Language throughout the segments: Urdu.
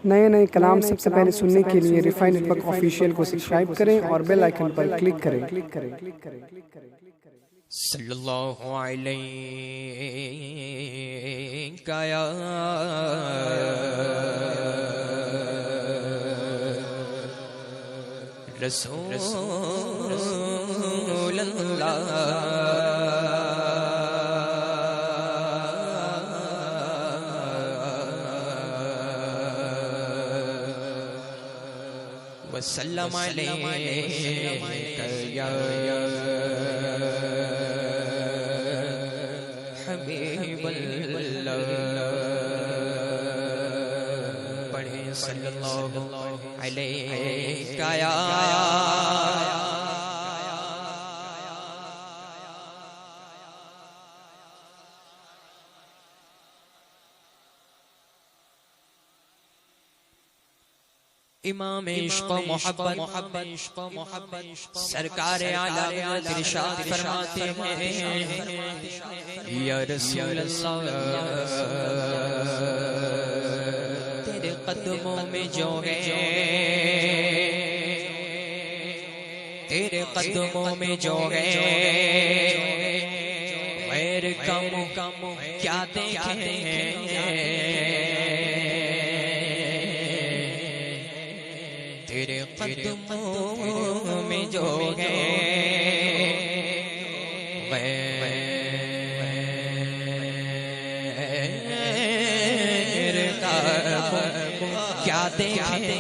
نئے نئے کلام سب سے پہلے سننے کے لیے ریفائن نیٹورک آفیشیل کو سبسکرائب کریں اور بیل آئیکن پر کلک کریں۔ صلی اللہ علیہ یا رسول اللہ وسلم علیک یا حبیب اللہ۔ پڑھیں صلی اللہ علیہ یا امام عشق و محبت سرکار عالم ارشاد فرماتے ہیں یا رسول اللہ تیرے قدموں میں جو ہے، تیرے قدموں میں جو ہے غیر کم کیا دیکھیں، تیرے قدموں میں جو ہے غیر کیا دیکھیں،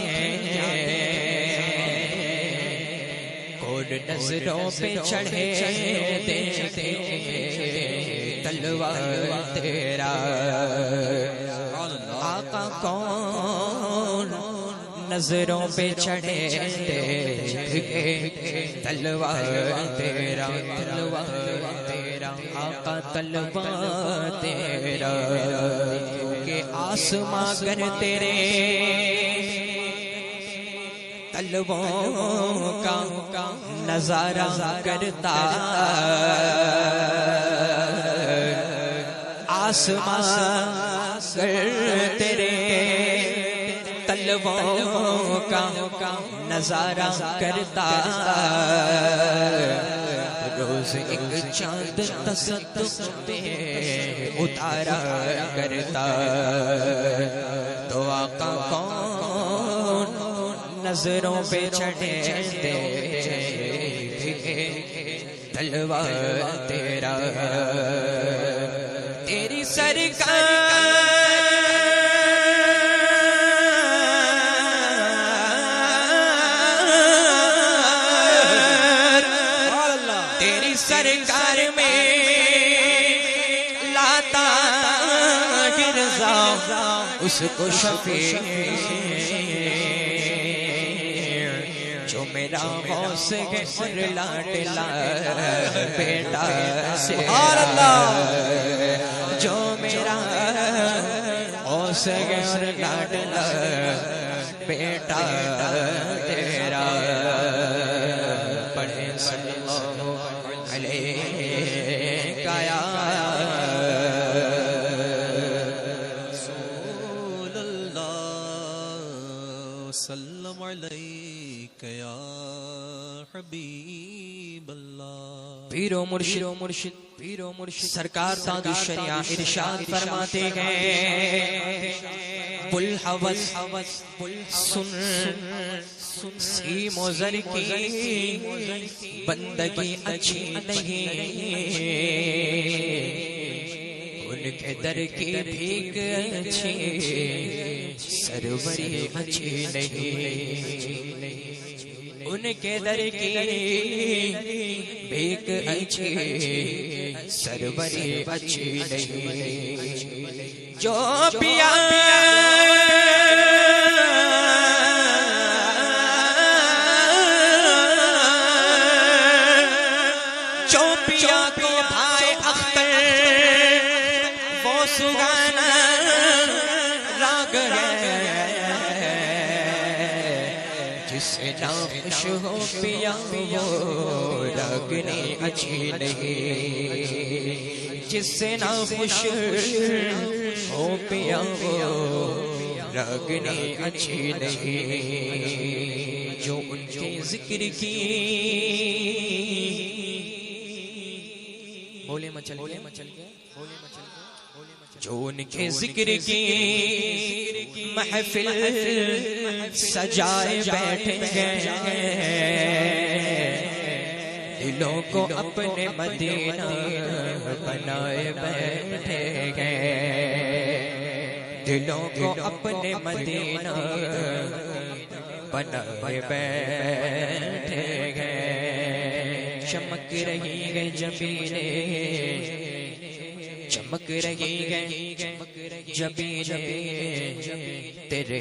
کوڈ نظروں پہ چڑھے دیکھے تلوار تیرا آقا کون، نظروں پہ چڑھے تلوار تیرا، تلوار تیرا آقا تلوار تیرا، کہ آسماں گر تیرے تلووں کا نظارہ کرتا، آسماں گر تیرے تلووں کا نظارہ کرتا، روز ایک چاند تصدق پہ اتارا کرتا، تو آقا کون نظروں پہ چڑھے تلوار تیرا، تیری سرکار سرکار میں لاتا گرزا اس کو شفیع، جو میرا غوث ہے اور لاڈلا بیٹا سبحان اللہ، جو میرا غوث ہے اور لاڈلا بیٹا تیرا، پڑھیں صلی اللہ علیہ یا رسول اللہ، وسلم علیک یا حبیب اللہ۔ پیر و مرشد سرکار تاج الشریعہ ارشاد فرماتے ہیں بلحوث سن سیم و زر کی بندگی اچھی نہیں، ان کے در کی بھیک اچھی سروری اچھی نہیں، ان کے در کی بھیک اچھی سروری اچھی نہیں، جو پیا کو بھائی اختر وہ سگانا راگ ہے، جس نہ خوش ہو پیا وہ راگنی اچھی نہیں، جس سے نہ خوش ہو پیا وہ رگنی اچھی نہیں جو ان کے ذکر کی بولے مچل گیا جو ان کے ذکر کی محفل سجائے بیٹھیں گے دلوں کو اپنے مدینہ بنائے بیٹھے گے دلوں کو اپنے مدینہ بنائے بیٹھے گے چمک رہی ہے جبینے چمک رہی ہے جبینے تیرے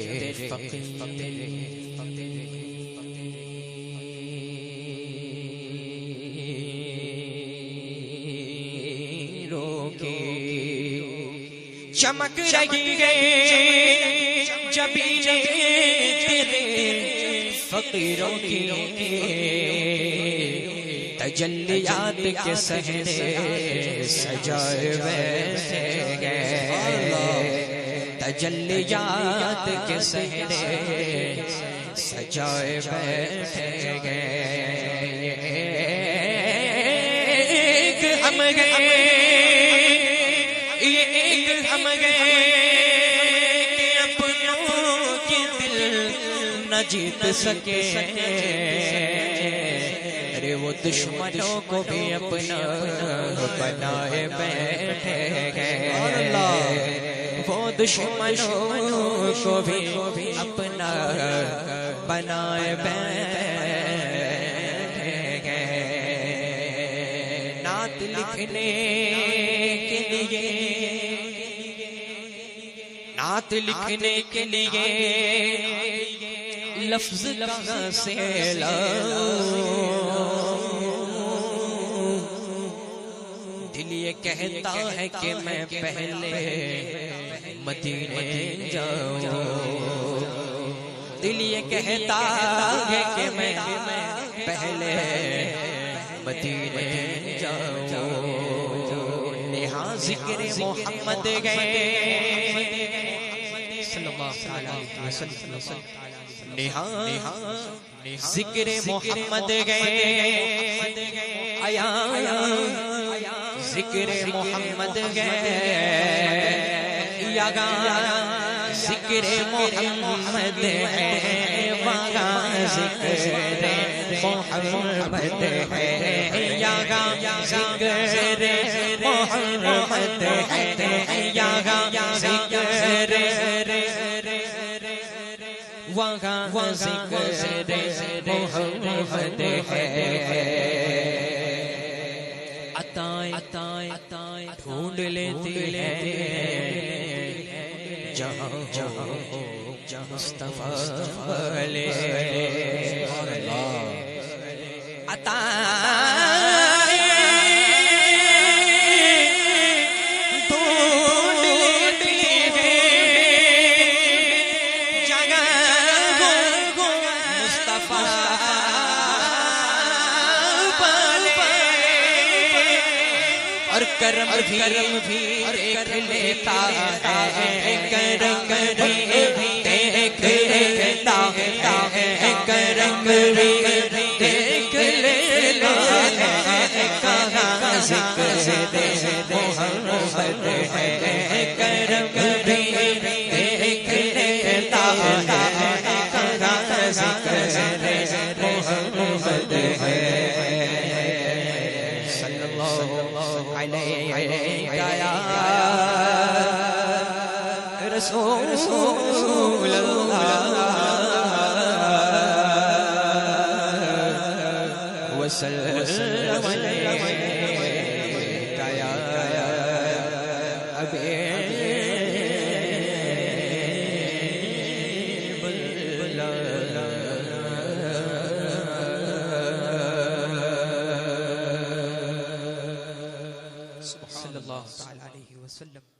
چمک رہی ہے جبینے تیرے فقیروں کی تجلیات کے صحنے سجائے بیٹھے گئے تجلیات کے صحنے سجائے بیٹھے گئے ایک ہم گئے ہم گئے کہ اپنوں کی دل نہ جیت سکے ارے وہ دشمنوں کو بھی اپنا بنائے بیٹھے گئے وہ دشمنوں کو بھی اپنا بنائے بیٹھے گئے نعت لکھنے کے لیے نعت لکھنے کے لیے لفظ کہاں سے لاؤں دل یہ کہتا ہے کہ میں پہلے مدینے جاؤں دل یہ کہتا ہے کہ میں پہلے مدینے جاؤں نہاں ذکر محمد گئے صلی اللہ علیہ وسلم نہاں ذکر محمد گئے آیا ذکر محمد گئے یگا ذکر محمد ہے وگا ذکر محمد ہے یگا ذکر محمد ہے یگا ذکر وہاں ذکر محمد ہے عطائیں ڈھونڈ لیتی ہے جہاں مصطفیٰ لے کرم بھی دیکھ لیتا ہے کرم بھی دیکھ لیتا ہے کرم بھی دیکھ لیتا ہے کہاں ذکر محمد ہے کرم بھی دیکھ لیتا ہے کہاں ذکر محمد ہے رسول اللہ وسلم علیک یا حبیب اللہ صلی اللہ علیہ وسلم